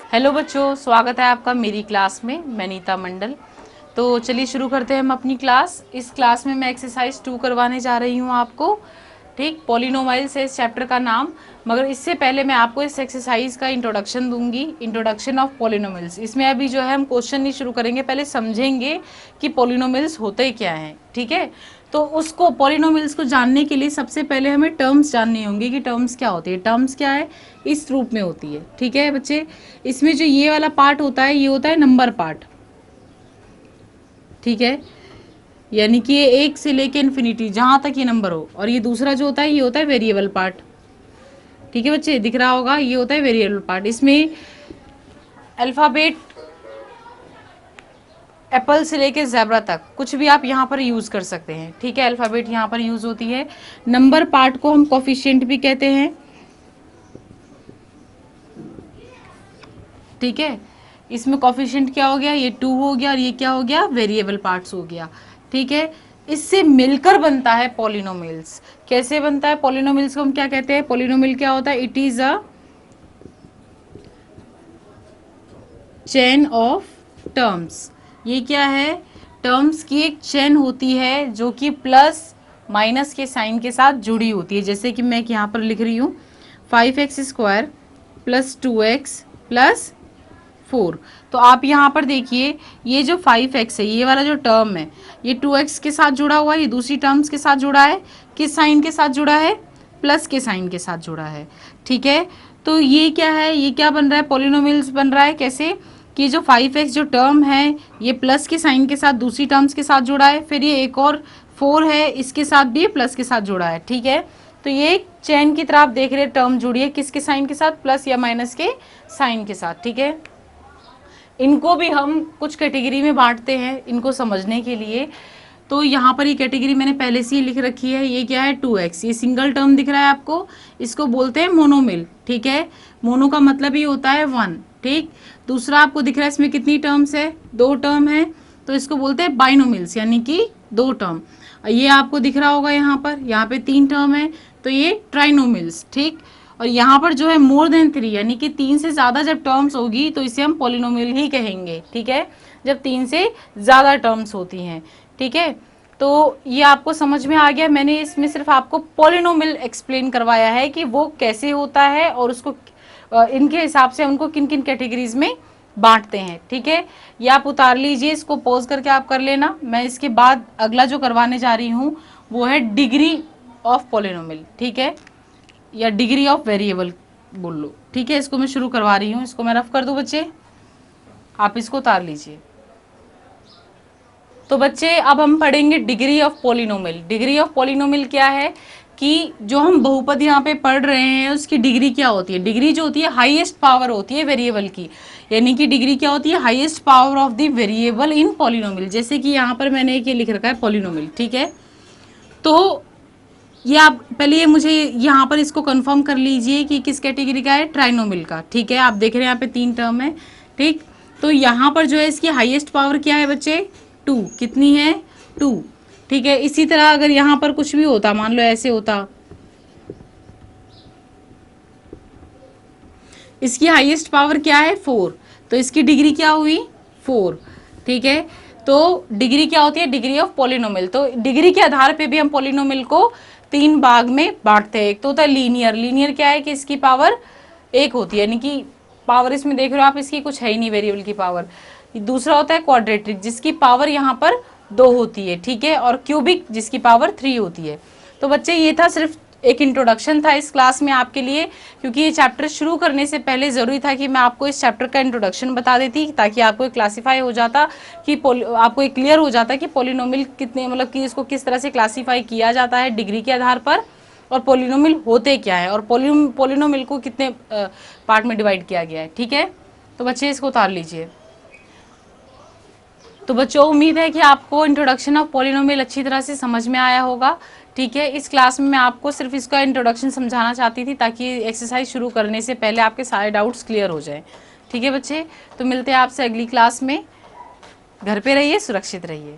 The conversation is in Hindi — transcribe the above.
हेलो बच्चों, स्वागत है आपका मेरी क्लास में। मैं नीता मंडल। तो चलिए शुरू करते हैं हम अपनी क्लास। इस क्लास में मैं एक्सरसाइज 2 करवाने जा रही हूँ आपको। ठीक, पॉलिनोमाइल्स है इस चैप्टर का नाम। मगर इससे पहले मैं आपको इस एक्सरसाइज का इंट्रोडक्शन दूंगी, इंट्रोडक्शन ऑफ पॉलिनोमिल्स। इसमें अभी जो है हम क्वेश्चन नहीं शुरू करेंगे, पहले समझेंगे कि पॉलिनोमिल्स होते क्या हैं। ठीक है, तो उसको पॉलिनोमिल्स को जानने के लिए सबसे पहले हमें टर्म्स जानने होंगे कि टर्म्स क्या होती है। टर्म्स क्या है, इस रूप में होती है। ठीक है बच्चे, इसमें जो ये वाला पार्ट होता है ये होता है नंबर पार्ट। ठीक है, यानी कि ये 1 से लेके इन्फिनिटी जहां तक ये नंबर हो, और ये दूसरा जो होता है ये होता है वेरिएबल पार्ट। ठीक है बच्चे, दिख रहा होगा, ये होता है वेरिएबल पार्ट। इसमें अल्फाबेट एप्पल से लेके ज़ेब्रा तक कुछ भी आप यहाँ पर यूज़ कर सकते हैं। ठीक है, अल्फ़ाबेट यहाँ पर यूज़ होती है। नंबर पार्ट को हम कोफिशिएंट भी कहते हैं। ठीक है, इसमें कोफिशिएंट क्या हो गया, ये 2 हो गया, और ये क्या हो गया, वेरिएबल पार्ट्स हो गया। ठीक है, इससे मिलकर बनता है पॉलिनोमिल्स। कैसे बनता है पॉलिनोमिल्स को हम क्या कहते हैं, पॉलिनोमिल क्या होता है, it is a chain of terms. ये क्या है, टर्म्स की एक चेन होती है जो कि प्लस माइनस के साइन के साथ जुड़ी होती है। जैसे कि मैं यहाँ पर लिख रही हूँ 5x² प्लस 2x प्लस 4। तो आप यहाँ पर देखिए, ये जो 5x है, ये वाला जो टर्म है, ये 2x के साथ जुड़ा हुआ है, ये दूसरी टर्म्स के साथ जुड़ा है। किस साइन के साथ जुड़ा है, प्लस के साइन के साथ जुड़ा है। ठीक है, तो ये क्या है, ये क्या बन रहा है, पॉलिनोमिल्स बन रहा है। कैसे कि जो 5x जो टर्म है ये प्लस के साइन के साथ दूसरी टर्म्स के साथ जुड़ा है, फिर ये एक और 4 है, इसके साथ भी प्लस के साथ जुड़ा है। ठीक है, तो ये एक चेन की तरह आप देख रहे हैं, टर्म जुड़ी है किसके साइन के साथ, प्लस या माइनस के साइन के साथ। ठीक है, इनको भी हम कुछ कैटेगरी में बांटते हैं इनको समझने के लिए। तो यहाँ पर ये कैटेगरी मैंने पहले से ही लिख रखी है। ये क्या है, 2x, ये सिंगल टर्म दिख रहा है आपको, इसको बोलते हैं मोनोमिल। ठीक है, मोनो का मतलब ही होता है 1। ठीक, दूसरा आपको दिख रहा है इसमें कितनी टर्म्स है, 2 टर्म है, तो इसको बोलते हैं बाइनोमिल्स, यानी कि 2 टर्म। ये आपको दिख रहा होगा यहाँ पे 3 टर्म है, तो ये ट्राइनोमिल्स। ठीक, और यहाँ पर जो है मोर देन 3, यानी कि 3 से ज़्यादा जब टर्म्स होगी तो इसे हम पॉलिनोमियल ही कहेंगे। ठीक है, जब 3 से ज़्यादा टर्म्स होती हैं। ठीक है, तो ये आपको समझ में आ गया। मैंने इसमें सिर्फ आपको पॉलिनोमियल एक्सप्लेन करवाया है कि वो कैसे होता है और उसको इनके हिसाब से उनको किन किन कैटेगरीज में बांटते हैं। ठीक है, ये आप उतार लीजिए, इसको पॉज करके आप कर लेना। मैं इसके बाद अगला जो करवाने जा रही हूँ वो है डिग्री ऑफ पॉलिनोमियल। ठीक है, या डिग्री ऑफ वेरिएबल बोल लो। ठीक है, इसको मैं शुरू करवा रही हूँ। इसको मैं रफ कर दूँ बच्चे, आप इसको उतार लीजिए। तो बच्चे अब हम पढ़ेंगे degree of polynomial. Degree of polynomial क्या है कि जो हम बहुपद यहाँ पे पढ़ रहे हैं उसकी डिग्री क्या होती है। डिग्री जो होती है हाईएस्ट पावर होती है वेरिएबल की, यानी कि डिग्री क्या होती है, highest power of the variable in polynomial. जैसे कि यहाँ पर मैंने एक ये लिख रखा है पॉलिनोमियल। ठीक है, तो ये आप पहले ये मुझे यहाँ पर इसको कंफर्म कर लीजिए कि किस कैटेगरी का है, ट्राइनोमियल का। ठीक है, आप देख रहे हैं यहाँ पे 3 टर्म है। ठीक, तो यहाँ पर जो है इसकी हाईएस्ट पावर क्या है बच्चे, 2। कितनी है, 2। ठीक है, इसी तरह अगर यहाँ पर कुछ भी होता, मान लो ऐसे होता, इसकी हाईएस्ट पावर क्या है, 4, तो इसकी डिग्री क्या हुई, 4। ठीक है, तो डिग्री क्या होती है, डिग्री ऑफ पॉलिनोमियल। तो डिग्री के आधार पे भी हम पॉलिनोमियल को 3 भाग में बांटते हैं। एक तो होता है लीनियर। लीनियर क्या है कि इसकी पावर 1 होती है, यानी कि पावर इसमें देख रहे हो आप, इसकी कुछ है ही नहीं वेरिएबल की पावर। दूसरा होता है क्वाड्रेटिक, जिसकी पावर यहाँ पर 2 होती है। ठीक है, और क्यूबिक जिसकी पावर 3 होती है। तो बच्चे ये था सिर्फ एक इंट्रोडक्शन था इस क्लास में आपके लिए, क्योंकि ये चैप्टर शुरू करने से पहले ज़रूरी था कि मैं आपको इस चैप्टर का इंट्रोडक्शन बता देती, ताकि आपको एक क्लासीफाई हो जाता, कि आपको एक क्लियर हो जाता कि पॉलिनोमियल कितने, मतलब कि इसको किस तरह से क्लासीफाई किया जाता है डिग्री के आधार पर, और पॉलिनोमियल होते क्या है, और पॉलिनोमियल को कितने पार्ट में डिवाइड किया गया है। ठीक है, तो बच्चे इसको उतार लीजिए। तो बच्चों उम्मीद है कि आपको इंट्रोडक्शन ऑफ पॉलिनोमियल अच्छी तरह से समझ में आया होगा। ठीक है, इस क्लास में मैं आपको सिर्फ इसका इंट्रोडक्शन समझाना चाहती थी, ताकि एक्सरसाइज शुरू करने से पहले आपके सारे डाउट्स क्लियर हो जाएं। ठीक है बच्चे, तो मिलते हैं आपसे अगली क्लास में। घर पे रहिए, सुरक्षित रहिए।